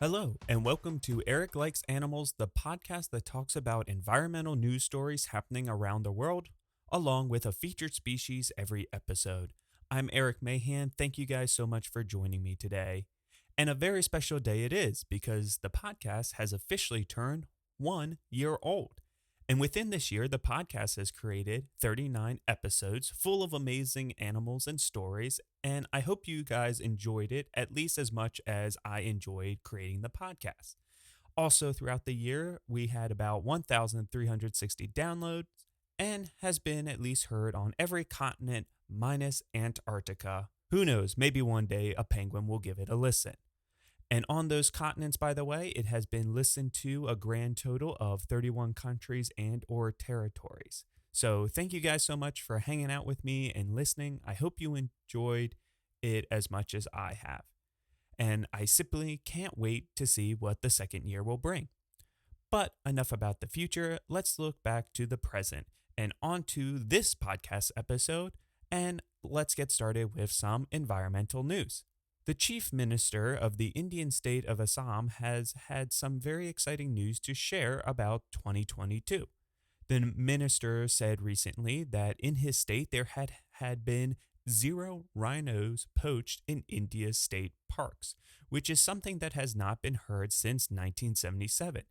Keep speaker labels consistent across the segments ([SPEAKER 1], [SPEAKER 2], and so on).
[SPEAKER 1] Hello, and welcome to Eric Likes Animals, the podcast that talks about environmental news stories happening around the world, along with a featured species every episode. I'm Eric Mahan. Thank you guys so much for joining me today. And a very special day it is because the podcast has officially turned 1 year old. And within this year, the podcast has created 39 episodes full of amazing animals and stories. And I hope you guys enjoyed it at least as much as I enjoyed creating the podcast. Also, throughout the year, we had about 1,360 downloads and has been at least heard on every continent minus Antarctica. Who knows, maybe one day a penguin will give it a listen. And on those continents, by the way, it has been listened to a grand total of 31 countries and or territories. So thank you guys so much for hanging out with me and listening. I hope you enjoyed it as much as I have. And I simply can't wait to see what the second year will bring. But enough about the future. Let's look back to the present and on to this podcast episode. And let's get started with some environmental news. The Chief Minister of the Indian state of Assam has had some very exciting news to share about 2022. The minister said recently that in his state there had been 0 rhinos poached in India's state parks, which is something that has not been heard since 1977.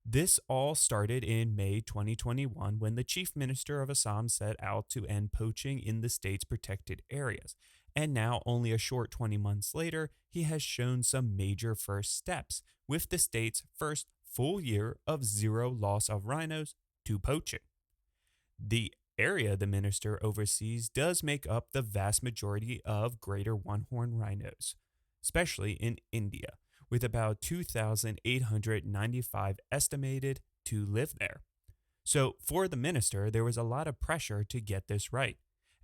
[SPEAKER 1] This all started in May 2021 when the Chief Minister of Assam set out to end poaching in the state's protected areas. And now, only a short 20 months later, he has shown some major first steps with the state's first full year of zero loss of rhinos to poaching. The area the minister oversees does make up the vast majority of greater one-horn rhinos, especially in India, with about 2,895 estimated to live there. So for the minister, there was a lot of pressure to get this right.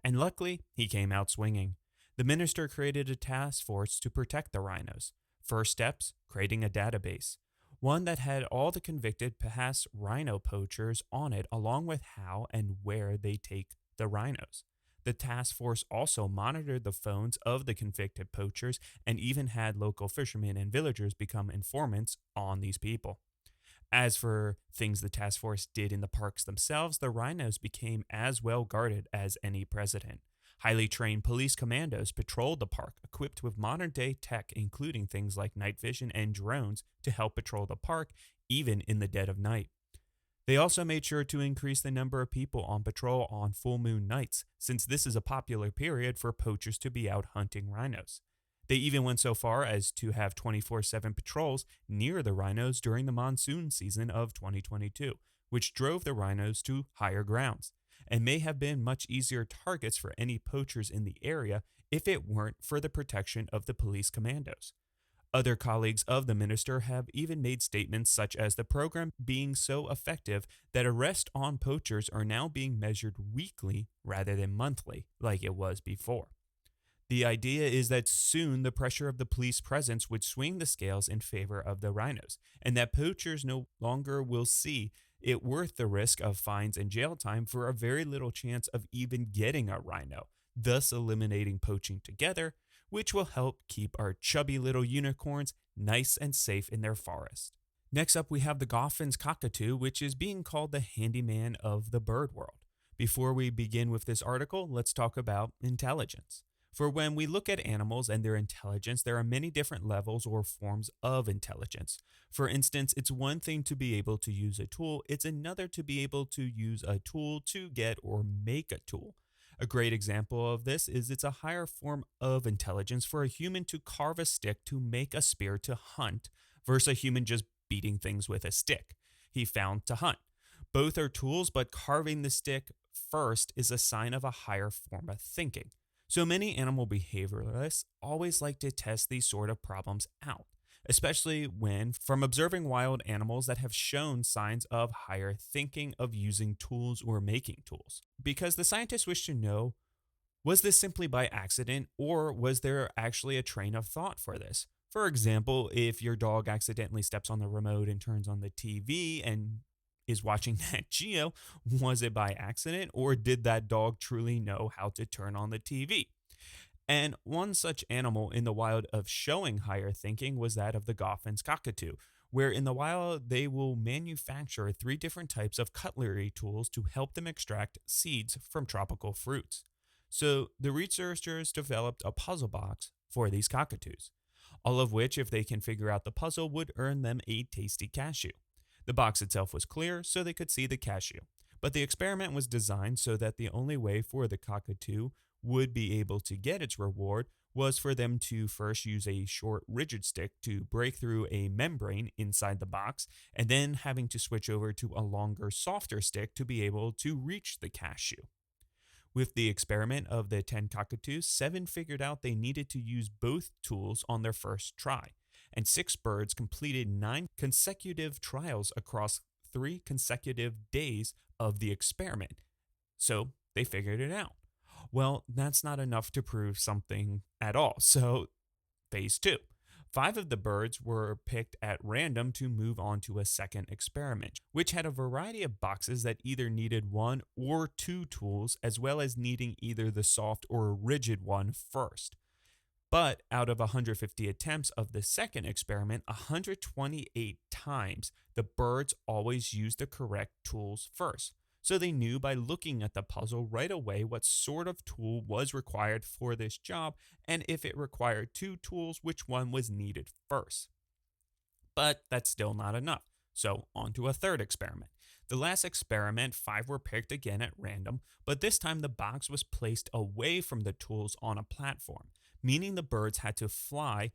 [SPEAKER 1] And luckily, he came out swinging. The minister created a task force to protect the rhinos. First steps, creating a database, one that had all the convicted past rhino poachers on it, along with how and where they take the rhinos. The task force also monitored the phones of the convicted poachers and even had local fishermen and villagers become informants on these people. As for things the task force did in the parks themselves, the rhinos became as well guarded as any president. Highly trained police commandos patrolled the park, equipped with modern-day tech, including things like night vision and drones to help patrol the park, even in the dead of night. They also made sure to increase the number of people on patrol on full moon nights, since this is a popular period for poachers to be out hunting rhinos. They even went so far as to have 24/7 patrols near the rhinos during the monsoon season of 2022, which drove the rhinos to higher grounds, and may have been much easier targets for any poachers in the area if it weren't for the protection of the police commandos. Other colleagues of the minister have even made statements such as the program being so effective that arrests on poachers are now being measured weekly rather than monthly, like it was before. The idea is that soon the pressure of the police presence would swing the scales in favor of the rhinos, and that poachers no longer will see it worth the risk of fines and jail time for a very little chance of even getting a rhino, thus eliminating poaching together, which will help keep our chubby little unicorns nice and safe in their forest. Next up, we have the Goffin's cockatoo, which is being called the handyman of the bird world. Before we begin with this article, let's talk about intelligence. For when we look at animals and their intelligence, there are many different levels or forms of intelligence. For instance, it's one thing to be able to use a tool, it's another to be able to use a tool to get or make a tool. A great example of this is it's a higher form of intelligence for a human to carve a stick to make a spear to hunt versus a human just beating things with a stick he found to hunt. Both are tools, but carving the stick first is a sign of a higher form of thinking. So many animal behavioralists always like to test these sort of problems out, especially when from observing wild animals that have shown signs of higher thinking of using tools or making tools. Because the scientists wish to know, was this simply by accident or was there actually a train of thought for this? For example, if your dog accidentally steps on the remote and turns on the TV and is watching Nat Geo, was it by accident or did that dog truly know how to turn on the TV? And one such animal in the wild of showing higher thinking was that of the Goffin's cockatoo, where in the wild they will manufacture three different types of cutlery tools to help them extract seeds from tropical fruits. So the researchers developed a puzzle box for these cockatoos, all of which, if they can figure out the puzzle, would earn them a tasty cashew. The box itself was clear, so they could see the cashew. But the experiment was designed so that the only way for the cockatoo would be able to get its reward was for them to first use a short, rigid stick to break through a membrane inside the box, and then having to switch over to a longer, softer stick to be able to reach the cashew. With the experiment of the 10 cockatoos, 7 figured out they needed to use both tools on their first try, and 6 birds completed 9 consecutive trials across 3 consecutive days of the experiment. So they figured it out. Well, that's not enough to prove something at all. So, phase 2. 5 of the birds were picked at random to move on to a second experiment, which had a variety of boxes that either needed 1 or 2 tools, as well as needing either the soft or rigid one first. But out of 150 attempts of the second experiment, 128 times the birds always used the correct tools first. So they knew by looking at the puzzle right away what sort of tool was required for this job, and if it required 2 tools, which one was needed first. But that's still not enough. So on to a third experiment. The last experiment, 5 were picked again at random, but this time the box was placed away from the tools on a platform, meaning the birds had to fly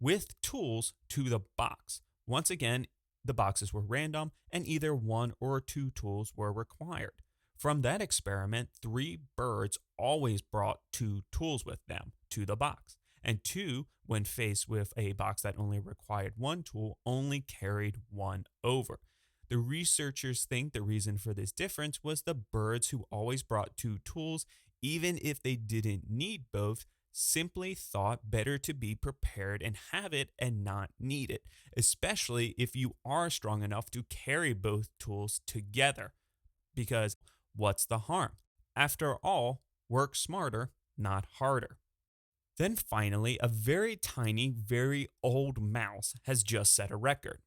[SPEAKER 1] with tools to the box. Once again, the boxes were random and either 1 or 2 tools were required. From that experiment, 3 birds always brought 2 tools with them to the box, and 2, when faced with a box that only required 1 tool, only carried 1 over. The researchers think the reason for this difference was the birds who always brought 2 tools, even if they didn't need both, simply thought better to be prepared and have it and not need it, especially if you are strong enough to carry both tools together. Because what's the harm? After all, work smarter, not harder. Then finally, a very tiny, very old mouse has just set a record.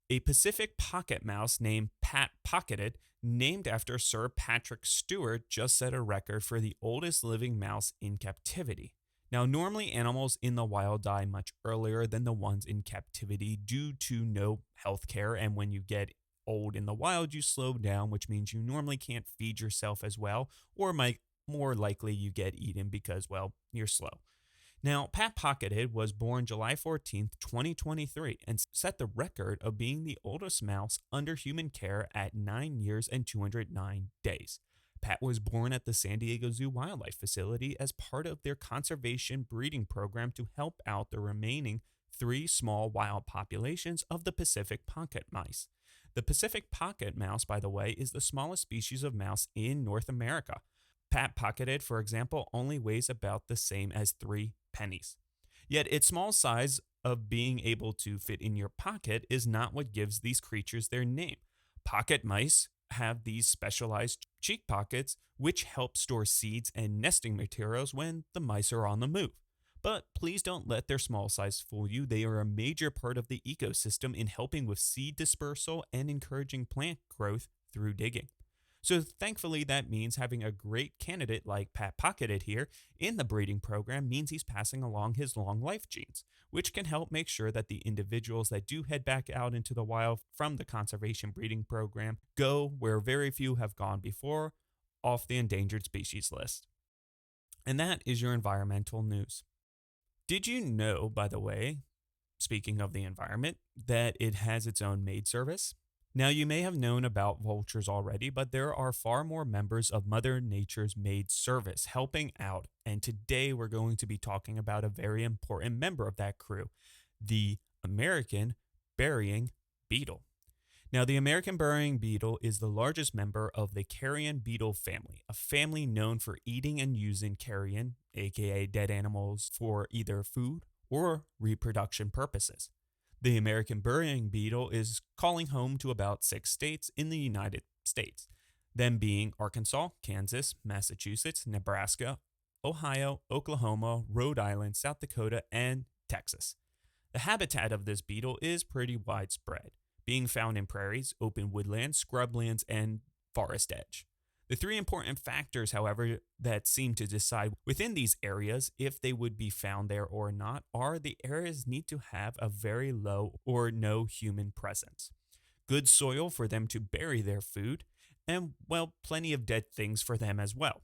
[SPEAKER 1] A Pacific pocket mouse named Pat Pocketed, named after Sir Patrick Stewart, just set a record for the oldest living mouse in captivity. Now, normally animals in the wild die much earlier than the ones in captivity due to no health care, and when you get old in the wild, you slow down, which means you normally can't feed yourself as well, or might more likely you get eaten because, well, you're slow. Now, Pat Pocketed was born July 14th, 2023, and set the record of being the oldest mouse under human care at 9 years and 209 days. Pat was born at the San Diego Zoo Wildlife Facility as part of their conservation breeding program to help out the remaining 3 small wild populations of the Pacific pocket mice. The Pacific pocket mouse, by the way, is the smallest species of mouse in North America. Pat Pocketed, for example, only weighs about the same as 3 pennies. Yet its small size of being able to fit in your pocket is not what gives these creatures their name. Pocket mice have these specialized cheek pockets which help store seeds and nesting materials when the mice are on the move. But please don't let their small size fool you. They are a major part of the ecosystem in helping with seed dispersal and encouraging plant growth through digging. So thankfully, that means having a great candidate like Pat Pocketed here in the breeding program means he's passing along his long life genes, which can help make sure that the individuals that do head back out into the wild from the conservation breeding program go where very few have gone before, off the endangered species list. And that is your environmental news. Did you know, by the way, speaking of the environment, that it has its own maid service? Now, you may have known about vultures already, but there are far more members of Mother Nature's maid service helping out, and today we're going to be talking about a very important member of that crew, the American burying beetle. Now, the American burying beetle is the largest member of the Carrion beetle family, a family known for eating and using carrion, aka dead animals, for either food or reproduction purposes. The American burying beetle is calling home to about 6 states in the United States, them being Arkansas, Kansas, Massachusetts, Nebraska, Ohio, Oklahoma, Rhode Island, South Dakota, and Texas. The habitat of this beetle is pretty widespread, being found in prairies, open woodlands, scrublands, and forest edge. The three important factors, however, that seem to decide within these areas if they would be found there or not are the areas need to have a very low or no human presence, good soil for them to bury their food, and, well, plenty of dead things for them as well.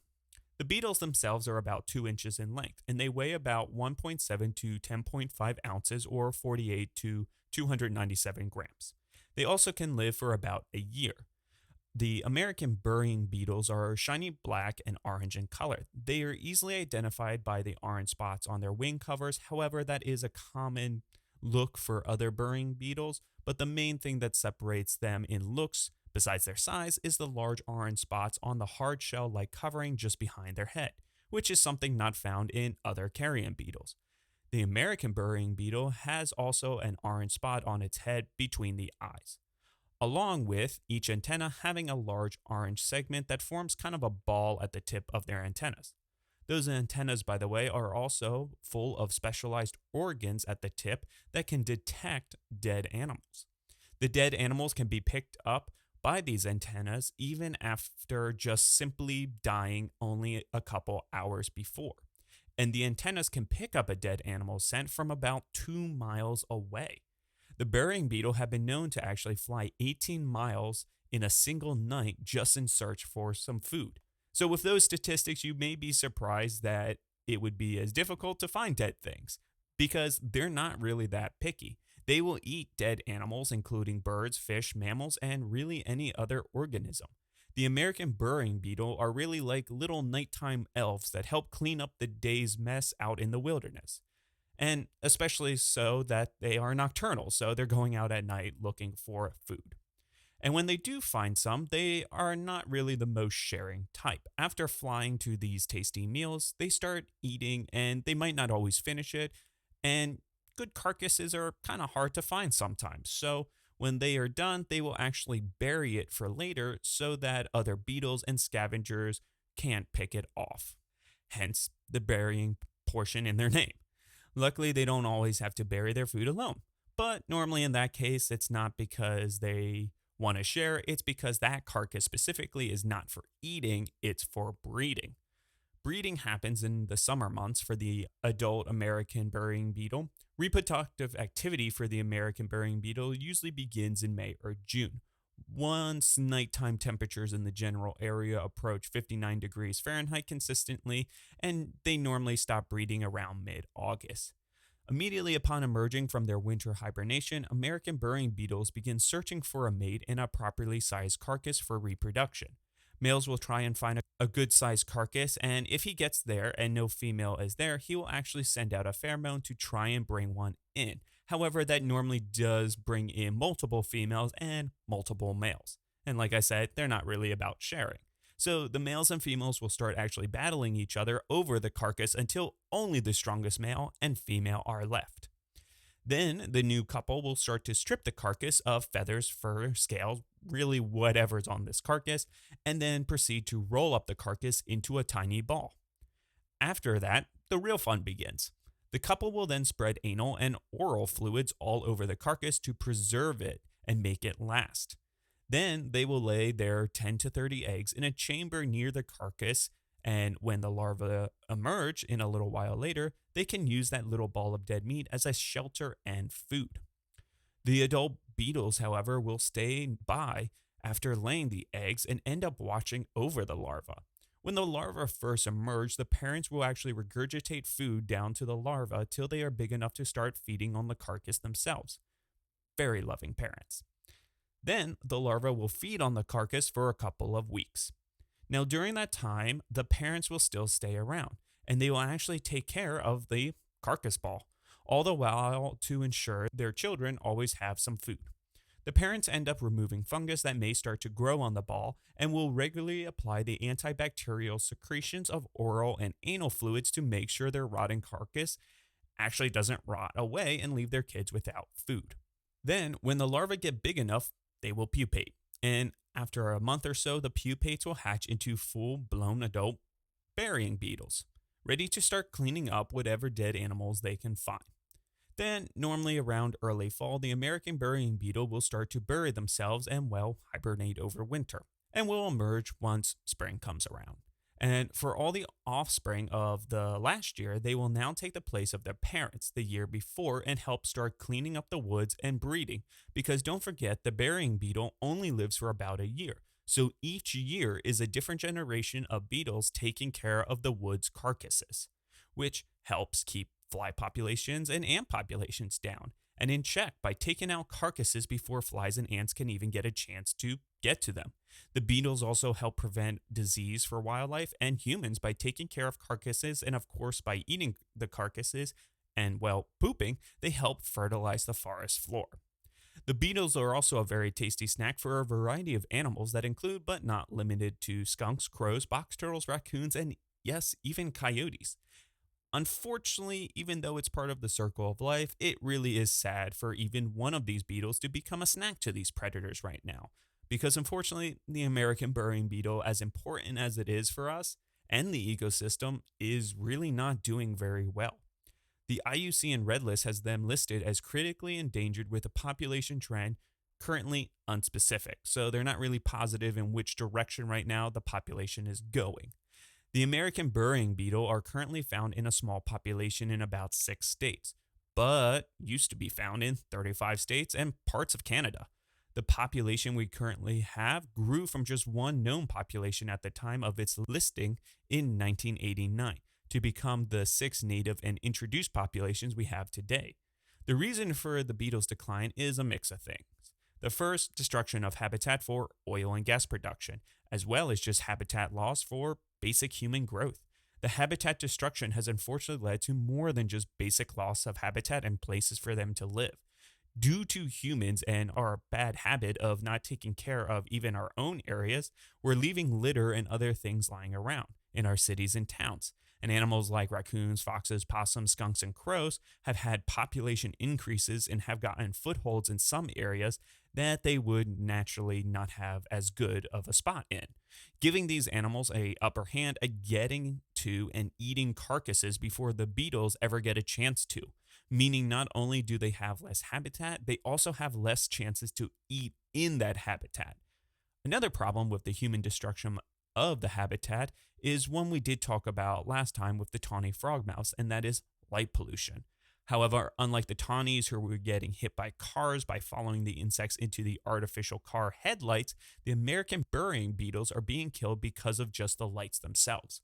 [SPEAKER 1] The beetles themselves are about 2 inches in length, and they weigh about 1.7 to 10.5 ounces or 48 to 297 grams. They also can live for about a year. The American burying beetles are shiny black and orange in color. They are easily identified by the orange spots on their wing covers. However, that is a common look for other burying beetles, but the main thing that separates them in looks, besides their size, is the large orange spots on the hard shell-like covering just behind their head, which is something not found in other carrion beetles. The American burying beetle has also an orange spot on its head between the eyes, along with each antenna having a large orange segment that forms kind of a ball at the tip of their antennas. Those antennas, by the way, are also full of specialized organs at the tip that can detect dead animals. The dead animals can be picked up by these antennas even after just simply dying only a couple hours before. And the antennas can pick up a dead animal scent from about 2 miles away. The burying beetle have been known to actually fly 18 miles in a single night just in search for some food. So with those statistics, you may be surprised that it would be as difficult to find dead things, because they're not really that picky. They will eat dead animals, including birds, fish, mammals, and really any other organism. The American burying beetle are really like little nighttime elves that help clean up the day's mess out in the wilderness. And especially so that they are nocturnal, so they're going out at night looking for food. And when they do find some, they are not really the most sharing type. After flying to these tasty meals, they start eating and they might not always finish it. And good carcasses are kind of hard to find sometimes. So when they are done, they will actually bury it for later so that other beetles and scavengers can't pick it off. Hence the burying portion in their name. Luckily, they don't always have to bury their food alone. But normally in that case, it's not because they want to share, it's because that carcass specifically is not for eating, it's for breeding. Breeding happens in the summer months for the adult American burying beetle. Reproductive activity for the American burying beetle usually begins in May or June. Once nighttime temperatures in the general area approach 59 degrees Fahrenheit consistently, and they normally stop breeding around mid-August. Immediately upon emerging from their winter hibernation, American burying beetles begin searching for a mate in a properly sized carcass for reproduction. Males will try and find a good sized carcass, and if he gets there and no female is there, he will actually send out a pheromone to try and bring one in. However, that normally does bring in multiple females and multiple males. And like I said, they're not really about sharing. So the males and females will start actually battling each other over the carcass until only the strongest male and female are left. Then the new couple will start to strip the carcass of feathers, fur, scales, really whatever's on this carcass, and then proceed to roll up the carcass into a tiny ball. After that, the real fun begins. The couple will then spread anal and oral fluids all over the carcass to preserve it and make it last. Then they will lay their 10 to 30 eggs in a chamber near the carcass, and when the larvae emerge in a little while later, they can use that little ball of dead meat as a shelter and food. The adult beetles, however, will stay by after laying the eggs and end up watching over the larvae. When the larvae first emerge, the parents will actually regurgitate food down to the larvae till they are big enough to start feeding on the carcass themselves. Very loving parents. Then the larvae will feed on the carcass for a couple of weeks. Now during that time, the parents will still stay around, and they will actually take care of the carcass ball, all the while to ensure their children always have some food. The parents end up removing fungus that may start to grow on the ball and will regularly apply the antibacterial secretions of oral and anal fluids to make sure their rotting carcass actually doesn't rot away and leave their kids without food. Then, when the larvae get big enough, they will pupate, and after a month or so, the pupates will hatch into full-blown adult burying beetles. ready to start cleaning up whatever dead animals they can find. Then, normally around early fall, the American burying beetle will start to bury themselves and, well, hibernate over winter, and will emerge once spring comes around. And for all the offspring of the last year, they will now take the place of their parents the year before and help start cleaning up the woods and breeding. Because don't forget, the burying beetle only lives for about a year. So each year is a different generation of beetles taking care of the wood's carcasses, which helps keep fly populations and ant populations down and in check by taking out carcasses before flies and ants can even get a chance to get to them. The beetles also help prevent disease for wildlife and humans by taking care of carcasses, and of course, by eating the carcasses and, well, pooping, they help fertilize the forest floor. The beetles are also a very tasty snack for a variety of animals that include, but not limited to, skunks, crows, box turtles, raccoons, and yes, even coyotes. Unfortunately, even though it's part of the circle of life, it really is sad for even one of these beetles to become a snack to these predators right now. Because unfortunately, the American burying beetle, as important as it is for us and the ecosystem, is really not doing very well. The IUCN Red List has them listed as critically endangered with a population trend currently unspecific, so they're not really positive in which direction right now the population is going. The American burying beetle are currently found in a small population in about 6 states, but used to be found in 35 states and parts of Canada. The population we currently have grew from just one known population at the time of its listing in 1989 to become the 6 native and introduced populations we have today. The reason for the beetle's decline is a mix of things. The first, destruction of habitat for oil and gas production, as well as just habitat loss for basic human growth. The habitat destruction has unfortunately led to more than just basic loss of habitat and places for them to live. Due to humans and our bad habit of not taking care of even our own areas, we're leaving litter and other things lying around in our cities and towns. And animals like raccoons, foxes, possums, skunks, and crows have had population increases and have gotten footholds in some areas that they would naturally not have as good of a spot in, giving these animals a upper hand at getting to and eating carcasses before the beetles ever get a chance to. Meaning not only do they have less habitat, they also have less chances to eat in that habitat. Another problem with the human destruction of the habitat is one we did talk about last time with the tawny frogmouths, and that is light pollution. However, unlike the tawnies who were getting hit by cars by following the insects into the artificial car headlights, the American burying beetles are being killed because of just the lights themselves.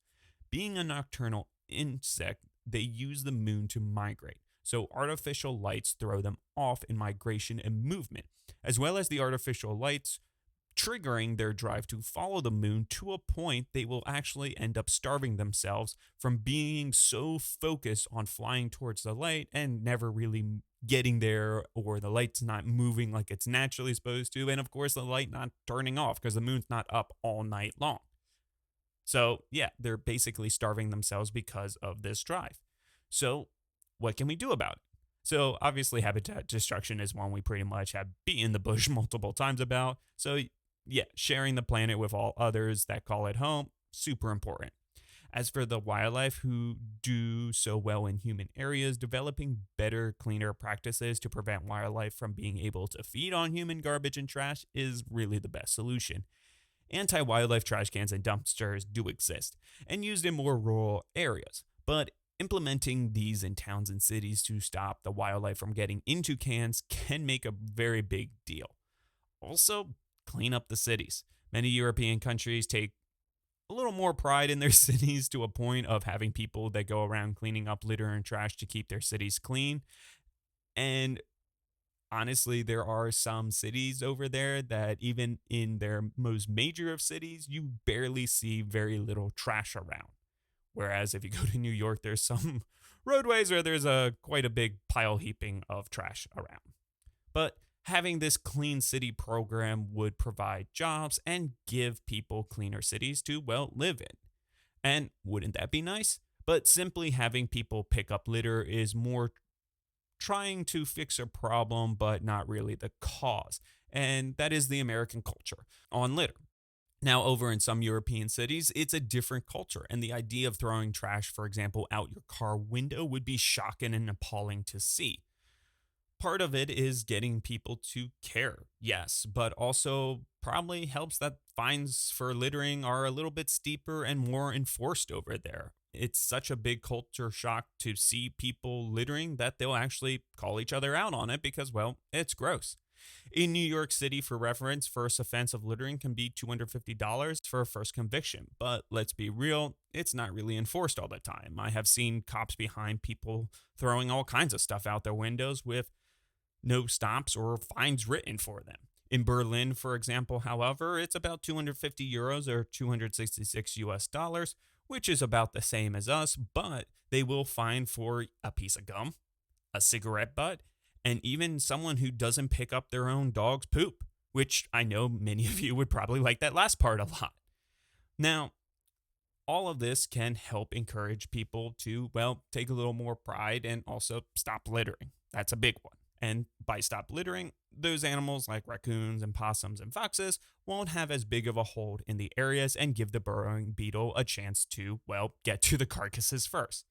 [SPEAKER 1] Being a nocturnal insect, they use the moon to migrate. So artificial lights throw them off in migration and movement, as well as the artificial lights triggering their drive to follow the moon to a point they will actually end up starving themselves from being so focused on flying towards the light and never really getting there, or the light's not moving like it's naturally supposed to, and of course the light not turning off because the moon's not up all night long. So yeah, they're basically starving themselves because of this drive. So what can we do about it? So obviously habitat destruction is one we pretty much have beaten the bush multiple times about. So yeah, sharing the planet with all others that call it home, super important. As for the wildlife who do so well in human areas, developing better, cleaner practices to prevent wildlife from being able to feed on human garbage and trash is really the best solution. Anti-wildlife trash cans and dumpsters do exist and used in more rural areas, but implementing these in towns and cities to stop the wildlife from getting into cans can make a very big deal. Also, clean up the cities. Many European countries take a little more pride in their cities to a point of having people that go around cleaning up litter and trash to keep their cities clean. And honestly, there are some cities over there that even in their most major of cities, you barely see very little trash around. Whereas if you go to New York, there's some roadways where there's quite a big pile heaping of trash around. But having this clean city program would provide jobs and give people cleaner cities to, well, live in. And wouldn't that be nice? But simply having people pick up litter is more trying to fix a problem, but not really the cause. And that is the American culture on litter. Now, over in some European cities, it's a different culture, and the idea of throwing trash, for example, out your car window would be shocking and appalling to see. Part of it is getting people to care, yes, but also probably helps that fines for littering are a little bit steeper and more enforced over there. It's such a big culture shock to see people littering that they'll actually call each other out on it because, well, it's gross. In New York City, for reference, first offense of littering can be $250 for a first conviction. But let's be real, it's not really enforced all the time. I have seen cops behind people throwing all kinds of stuff out their windows with no stops or fines written for them. In Berlin, for example, however, it's about 250 euros or 266 US dollars, which is about the same as us, but they will fine for a piece of gum, a cigarette butt, and even someone who doesn't pick up their own dog's poop, which I know many of you would probably like that last part a lot. Now, all of this can help encourage people to, well, take a little more pride and also stop littering. That's a big one. And by stop littering, those animals like raccoons and possums and foxes won't have as big of a hold in the areas and give the burrowing beetle a chance to, well, get to the carcasses first.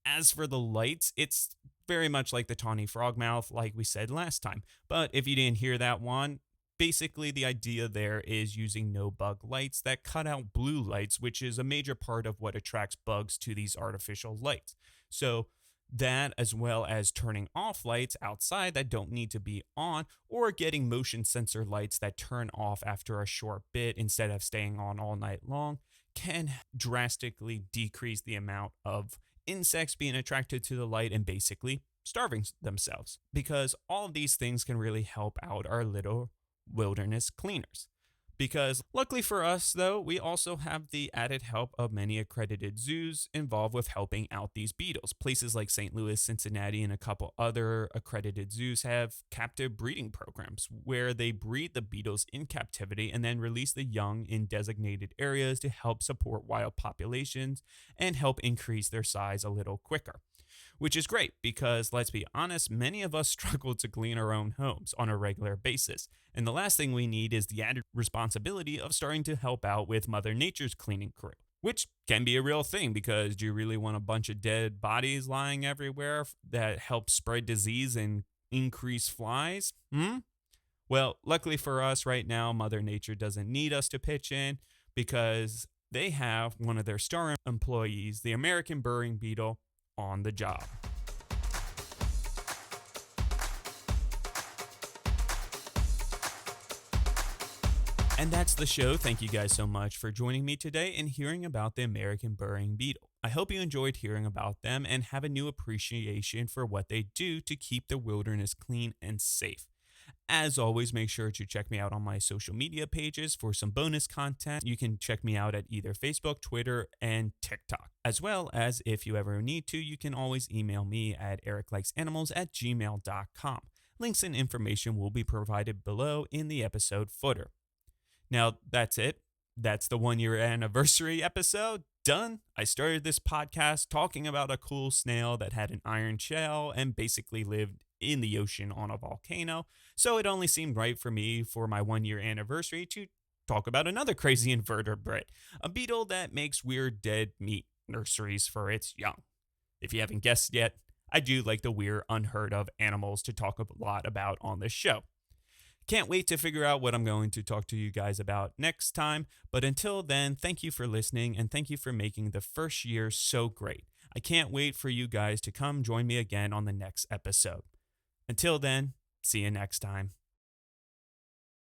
[SPEAKER 1] As for the lights, it's very much like the tawny frogmouth, like we said last time. But if you didn't hear that one, basically the idea there is using no bug lights that cut out blue lights, which is a major part of what attracts bugs to these artificial lights. So that, as well as turning off lights outside that don't need to be on, or getting motion sensor lights that turn off after a short bit instead of staying on all night long, can drastically decrease the amount of insects being attracted to the light and basically starving themselves. Because all of these things can really help out our little wilderness cleaners. Because luckily for us, though, we also have the added help of many accredited zoos involved with helping out these beetles. Places like St. Louis, Cincinnati, and a couple other accredited zoos have captive breeding programs where they breed the beetles in captivity and then release the young in designated areas to help support wild populations and help increase their size a little quicker. Which is great because, let's be honest, many of us struggle to clean our own homes on a regular basis. And the last thing we need is the added responsibility of starting to help out with Mother Nature's cleaning crew, which can be a real thing because do you really want a bunch of dead bodies lying everywhere that help spread disease and increase flies? Well, luckily for us right now, Mother Nature doesn't need us to pitch in because they have one of their star employees, the American burrowing beetle, on the job. And that's the show. Thank you guys so much for joining me today and hearing about the American burrowing beetle. I hope you enjoyed hearing about them and have a new appreciation for what they do to keep the wilderness clean and safe. As always, make sure to check me out on my social media pages for some bonus content. You can check me out at either Facebook, Twitter, and TikTok. As well as, if you ever need to, you can always email me at ericlikes.animals@gmail.com. Links and information will be provided below in the episode footer. Now, that's it. That's the 1 year anniversary episode. Done. I started this podcast talking about a cool snail that had an iron shell and basically lived in the ocean on a volcano. So it only seemed right for me for my 1 year anniversary to talk about another crazy invertebrate, a beetle that makes weird dead meat nurseries for its young. If you haven't guessed yet, I do like the weird, unheard of animals to talk a lot about on this show. Can't wait to figure out what I'm going to talk to you guys about next time. But until then, thank you for listening and thank you for making the first year so great. I can't wait for you guys to come join me again on the next episode. Until then, see you next time.